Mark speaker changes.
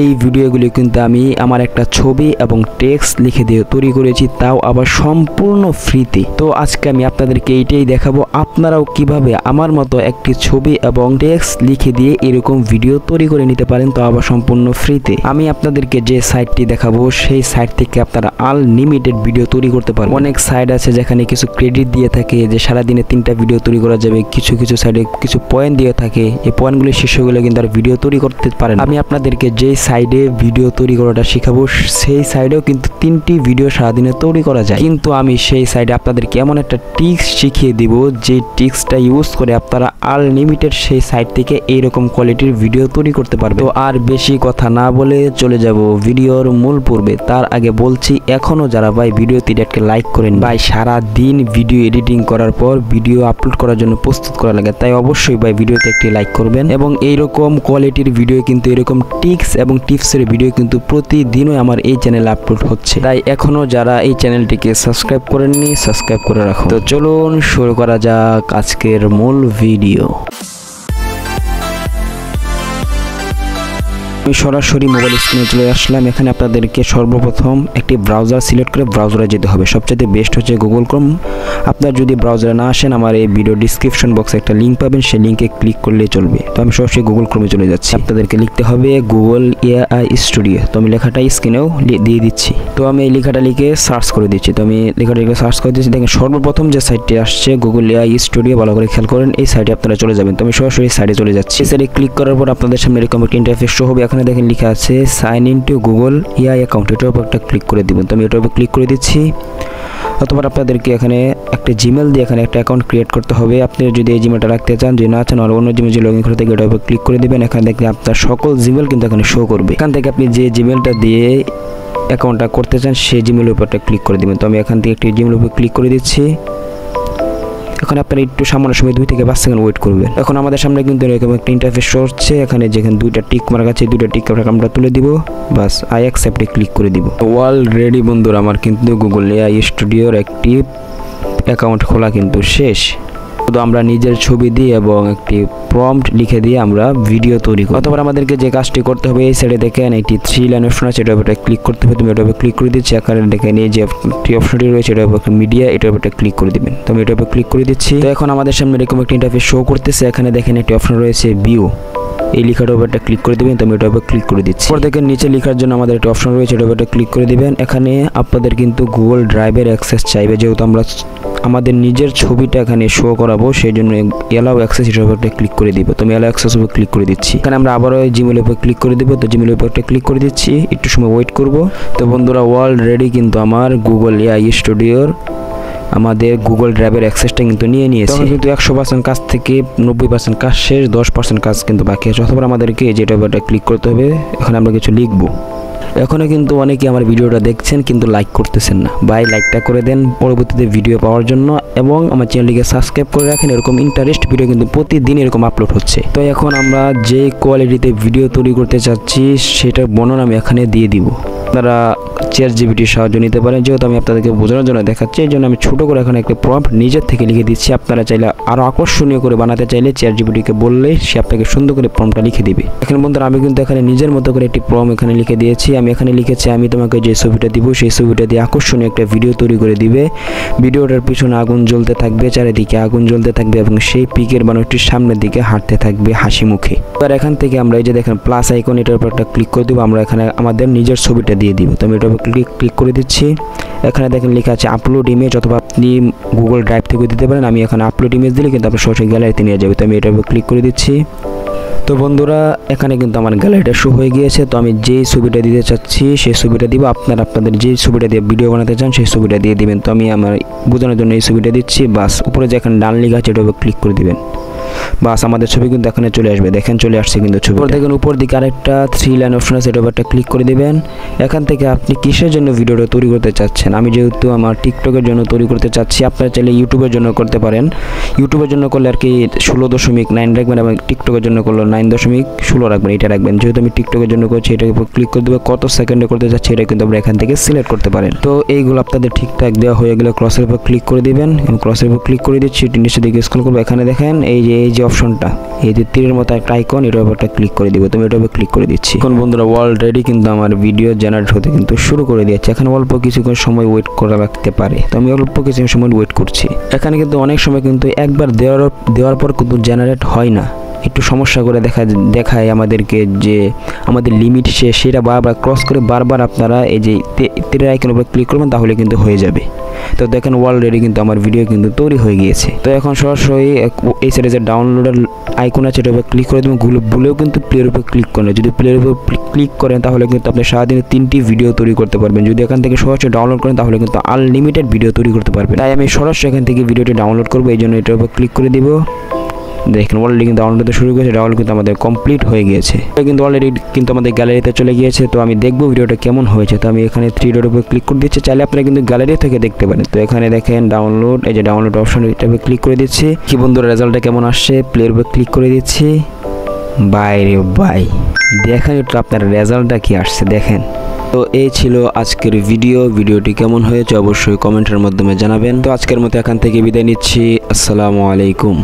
Speaker 1: এই ভিডিওগুলি কিন্তু আমি আমার একটা ছবি এবং টেক্সট লিখে দিয়ে তৈরি করেছি, তাও আবার সম্পূর্ণ ফ্রিতে। তো আজকে আমি আপনাদেরকে এইটাই দেখাবো আপনারাও কিভাবে আমার মতো একটি ছবি এবং টেক্সট লিখে দিয়ে এরকম ভিডিও তৈরি করে নিতে পারেন, তো আবার সম্পূর্ণ ফ্রিতে। আমি আপনাদেরকে যে সাইটটি দেখাবো সেই সাইট থেকে আপনারা আনলিমিটেড ভিডিও তৈরি করতে পারেন। অনেক সাইট আছে যেখানে কিছু ক্রেডিট দিয়ে থাকে যে সারাদিনে 3টা ভিডিও তৈরি করা যাবে, কিছু সাইডে কিছু পয়েন্ট দিয়ে থাকে, এই পয়েন্টগুলি শেষ হয়ে গেলে কিন্তু আর ভিডিও তৈরি করতে পারেন। আমি আপনাদেরকে যেই সাইডে ভিডিও তৈরি করাটা শেখাবো সেই সাইডেও কিন্তু 3টি ভিডিও সারাদিনে তৈরি করা যায়। কিন্তু আমি সেই সাইডে আপনাদেরকে এমন একটা ট্রিক্স শিখিয়ে দিব যে ট্রিক্সটা ইউজ করে আপনারা আনলিমিটেড সেই সাইট থেকে এইরকম কোয়ালিটির ভিডিও তৈরি করতে পারবেন। তো আর বেশি কথা না বলে চলে যাব ভিডিওর মূল পর্বে। তার আগে বলছি এখনো যারা ভাই ভিডিওতে একটা লাইক করেন, ভাই সারা দিন ভিডিও এডিটিং করার পর ভিডিও আপলোড করার জন্য প্রস্তুত করা লাগে, তাই অবশ্যই ভাই ভিডিওতে একটি লাইক করবেন। এবং এইরকম কোয়ালিটির ভিডিও কিন্তু এরকম ট্রিক্স এবং টিপসের ভিডিও কিন্তু প্রতিদিনই আমার এই চ্যানেলে আপলোড হচ্ছে, তাই এখনো যারা এই চ্যানেলটিকে সাবস্ক্রাইব করেননি সাবস্ক্রাইব করে রাখুন। তো চলুন শুরু করা যাক আজকের মূল ভিডিও। আমি সরাসরি মোবাইল স্ক্রিনে চলে আসলাম। এখানে আপনাদেরকে সর্বপ্রথম একটি ব্রাউজার সিলেক্ট করে ব্রাউজারে যেতে হবে। সবচেয়ে বেস্ট হচ্ছে গুগল ক্রোম। আপনার যদি ব্রাউজারে না আসেন আমার এই ভিডিও ডিসক্রিপশন বক্সে একটা লিঙ্ক পাবেন, সেই লিঙ্কে ক্লিক করলেই চলবে। তো আমি সরাসরি গুগল ক্রোমে চলে যাচ্ছি। আপনাদেরকে লিখতে হবে গুগল এআই স্টুডিও। তো আমি লেখাটা স্ক্রিনেও দিয়ে দিচ্ছি। তো আমি এই লেখাটা লিখে সার্চ করে দিচ্ছি। তো আমি লেখাটা লিখে সার্চ করে দিচ্ছি। দেখেন সর্বপ্রথম যে সাইটটি আসছে গুগল এআই স্টুডিও, ভালো করে খেয়াল করেন এই সাইটে আপনারা চলে যাবেন। তো আমি সরাসরি সাইটে চলে যাচ্ছি। এই সাইটে ক্লিক করার পর আপনাদের সামনে এরকম একটা ইন্টারফেস শো হবে। এখানে দেখেন লেখা আছে sign in to Google AI account, এটার উপর একটা ক্লিক করে দিবেন। তো আমি এটার উপর ক্লিক করে দিচ্ছি। অথবা আপনাদেরকে এখানে একটা জিমেল দিয়ে এখানে একটা অ্যাকাউন্ট ক্রিয়েট করতে হবে। আপনি যদি এই জিমেলটা রাখতে চান, যদি না চান আর অন্য জিমেল লগ ইন করে থাকে এটার উপর ক্লিক করে দিবেন। এখানে দেখলে আপনার সকল জিমেল কিন্তু এখানে শো করবে। এখান থেকে আপনি যে জিমেলটা দিয়ে অ্যাকাউন্টটা করতে চান সেই জিমেলের উপরটা ক্লিক করে দিবেন। তো আমি এখান থেকে একটি জিমেলের উপর ক্লিক করে দিচ্ছি। এখন আপনারা একটু সামান্য সময় 2 থেকে 5 সেকেন্ড ওয়েট করবেন। এখন আমাদের সামনে কিন্তু এরকম একটা ইন্টারফেস শো হচ্ছে। এখানে যেখানে 2টা টিক মার্ক আছে, 2টা টিক আমরা তুলে দিব, বাস আই অ্যাকসেপ্টে ক্লিক করে দিব। অলরেডি বন্ধুরা আমার কিন্তু গুগল এআই স্টুডিওর একটি অ্যাকাউন্ট খোলা কিন্তু শেষ। তো আমরা নিজের ছবি দিয়ে এবং একটি প্রম্পট লিখে দিয়ে আমরা ভিডিও তৈরি করি। অথবা আমাদেরকে যে কাজটি করতে হবে এই সাইডে দেখেন একটি 3 লাইন অপশন আছে, এটার উপর ক্লিক করতে হবে। তুমি এটার উপর ক্লিক করে দিচ্ছি। এখানে দেখেন এই যে অপশনটি রয়েছে এটার উপর মিডিয়া, এটার উপর ক্লিক করে দিবেন। তো আমি এটার উপর ক্লিক করে দিচ্ছি। তো এখন আমাদের সামনে এরকম একটা ইন্টারফেস শো করতেছে। এখানে দেখেন একটি অপশন রয়েছে ভিউ, এই লেখাটার উপর ক্লিক করে দিবেন। তো আমি এটার উপর ক্লিক করে দিচ্ছি। পর দেখেন নিচে লেখার জন্য আমাদের একটা অপশন রয়েছে, এটার উপর ক্লিক করে দিবেন। এখানে আপনাদের কিন্তু গুগল ড্রাইভের অ্যাক্সেস চাইবে, যেহেতু আমরা আমাদের নিজের ছবিটা এখানে শো করাবো সেই জন্য এলাও অ্যাক্সেস এটার উপর ক্লিক করে দিব। তো আমি এলাও অ্যাক্সেস উপর ক্লিক করে দিচ্ছি। এখানে আমরা আবারও জিমেলের উপর ক্লিক করে দিব। তো জিমেলের উপর ক্লিক করে দিচ্ছি, একটু সময় ওয়েট করব। তো বন্ধুরা অলরেডি কিন্তু আমার গুগল এআই স্টুডিওর আমাদের গুগল ড্রাইভের অ্যাক্সেসটা কিন্তু নিয়ে নিয়েছে। কিন্তু 100% কাজ থেকে 90% কাজ শেষ, 10% কাজ কিন্তু বাকি আছে। অথবা আমাদেরকে যেটা উপর ক্লিক করতে হবে, এখানে আমরা কিছু লিখবো। এখনও কিন্তু অনেকে আমার ভিডিওটা দেখছেন কিন্তু লাইক করতেছেন না, ভাই লাইকটা করে দেন পরবর্তীতে ভিডিও পাওয়ার জন্য, এবং আমার চ্যানেলটিকে সাবস্ক্রাইব করে রাখেন। এরকম ইন্টারেস্ট ভিডিও কিন্তু প্রতিদিন এরকম আপলোড হচ্ছে। তো এখন আমরা যে কোয়ালিটিতে ভিডিও তৈরি করতে চাচ্ছি সেটার বর্ণনা আমি এখানে দিয়ে দিব। আপনারা চ্যাটজিপিটির সাহায্য নিতে পারেন, যেহেতু আমি আপনাদেরকে বোঝানোর জন্য দেখাচ্ছি এই জন্য আমি ছোটো করে এখানে একটা প্রম্পট নিজের থেকে লিখে দিচ্ছি। আপনারা চাইলে আরও আকর্ষণীয় করে বানাতে চাইলে চ্যাটজিপিটিকে বললে সে আপনাকে সুন্দর করে প্রম্পটটা লিখে দিবে। এখন বন্ধুরা আমি কিন্তু এখানে নিজের মতো করে একটি প্রম্পট এখানে লিখে দিয়েছি। আমি এখানে লিখেছি আমি তোমাকে যে ছবিটা দিব সেই ছবিটা দিয়ে আকর্ষণীয় একটা ভিডিও তৈরি করে দিবে। ভিডিওটার পিছনে আগুন জ্বলতে থাকবে, চারিদিকে আগুন জ্বলতে থাকবে এবং সেই পিকের মানুষটির সামনের দিকে হাঁটতে থাকবে হাসি মুখে। এবার এখান থেকে আমরা এই যে দেখেন প্লাস আইকন, এটার উপর একটা ক্লিক করে দিব। আমরা এখানে আমাদের নিজের ছবিটা দিয়ে দিব। তো আমি এটার উপর ক্লিক করে দিচ্ছি। এখানে দেখেন লেখা আছে আপলোড ইমেজ, অথবা আপনি গুগল ড্রাইভ থেকে দিতে পারেন। আমি এখানে আপলোড ইমেজ দিলে কিন্তু আপনার সরাসরি গ্যালারিতে নিয়ে যাবে। তো আমি এটার উপর ক্লিক করে দিচ্ছি। তো বন্ধুরা এখানে কিন্তু আমার গ্যালারিটা শো হয়ে গিয়েছে। তো আমি যেই ছবিটা দিতে চাচ্ছি সেই ছবিটা দিব। আপনাদের যেই ছবিটা দিয়ে ভিডিও বানাতে চান সেই ছবিটা দিয়ে দিবেন। তো আমি আমার বোঝানোর জন্য এই ছবিটা দিচ্ছি। বাস উপরে যে এখানে ডান লেখা আছে এটার উপর ক্লিক করে দিবেন। বাস আমাদের ছবি কিন্তু এখানে চলে আসবে। দেখেন চলে আসছে কিন্তু ছবি। দেখেন উপর দিকে আরেকটা 3 লাইন অপশন আছে, এটার উপর একটা ক্লিক করে দিবেন। এখান থেকে আপনি কিসের জন্য ভিডিওটা তৈরি করতে চাচ্ছেন। আমি যেহেতু আমার টিকটকের জন্য তৈরি করতে চাচ্ছি, আপনারা চাইলে ইউটিউবের জন্য করতে পারেন। ইউটিউবের জন্য করলে আর কি 16.9 রাখবেন এবং টিকটকের জন্য করলে 9.16 রাখবেন, এটা রাখবেন। যেহেতু আমি টিকটকের জন্য করছি এটার উপর ক্লিক করে দেবো। কত সেকেন্ডে করতে চাচ্ছি এটা কিন্তু আমরা এখান থেকে সিলেক্ট করতে পারেন। তো এইগুলো আপনাদের ঠিকঠাক দেওয়া হয়ে গেলে ক্রসের উপর ক্লিক করে দিবেন। এবং ক্রসের উপর ক্লিক করে দিচ্ছি, নিচের দিকে স্ক্রল করবো। এখানে দেখেন এই যে এই যে অপশনটা, এই যে তীরের মতো একটা আইকন, এটার উপর একটা ক্লিক করে দিব। তো আমি এটার উপর ক্লিক করে দিচ্ছি। এখন বন্ধুরা অলরেডি কিন্তু আমার ভিডিও জেনারেট হতে কিন্তু শুরু করে দিয়েছে। এখানে অল্প কিছুক্ষণ সময় ওয়েট করা লাগতে পারে, তো আমি অল্প কিছুক্ষণ সময় ওয়েট করছি। এখানে কিন্তু অনেক সময় কিন্তু একবার দেওয়ার পর কিন্তু জেনারেট হয় না, একটু সমস্যা করে দেখায় আমাদেরকে যে আমাদের লিমিট শেষ, সেটা বারবার ক্রস করে বারবার আপনারা এই যে তীরের আইকনের উপর ক্লিক করবেন, তাহলে কিন্তু হয়ে যাবে। তো দেখেন অলরেডি কিন্তু আমার ভিডিও কিন্তু তৈরি হয়ে গিয়েছে। তো এখন সরাসরি এই সাইডে যে ডাউনলোডের আইকন আছে এটার উপর ক্লিক করে দেবেন। ভুলেও কিন্তু প্লের উপর ক্লিক করেন, যদি প্লের উপর ক্লিক করেন তাহলে কিন্তু আপনি সারাদিনে 3টি ভিডিও তৈরি করতে পারবেন। যদি এখান থেকে সরাসরি ডাউনলোড করেন তাহলে কিন্তু আনলিমিটেড ভিডিও তৈরি করতে পারবেন। তাই আমি সরাসরি এখান থেকে ভিডিওটি ডাউনলোড করবো, এই জন্য এটার উপর ক্লিক করে দিব। দেখেন অলরেডি কিন্তু ডাউনলোড শুরু করেছে, ডাউনলোড কিন্তু আমাদের কমপ্লিট হয়ে গিয়েছে। কিন্তু অলরেডি কিন্তু আমাদের গ্যালারিতে চলে গিয়েছে। তো আমি দেখবো ভিডিওটা কেমন হয়েছে। তো আমি এখানে 3 ডটের উপর ক্লিক করে দিচ্ছি, চাইলে আপনারা কিন্তু গ্যালারি থেকে দেখতে পারেন। তো এখানে দেখেন ডাউনলোড, এই যে ডাউনলোড অপশন, এটার উপর ক্লিক করে দিচ্ছি। কি বন্ধুরা রেজাল্টটা কেমন আসছে, প্লের উপর ক্লিক করে দিচ্ছি। বাই রে বাই, দেখেন একটু আপনার রেজাল্টটা কি আসছে দেখেন। তো এই ছিল আজকের ভিডিওটি কেমন হয়েছে অবশ্যই কমেন্টের মাধ্যমে জানাবেন। তো আজকের মতো এখান থেকে বিদায় নিচ্ছি। আসসালামু আলাইকুম।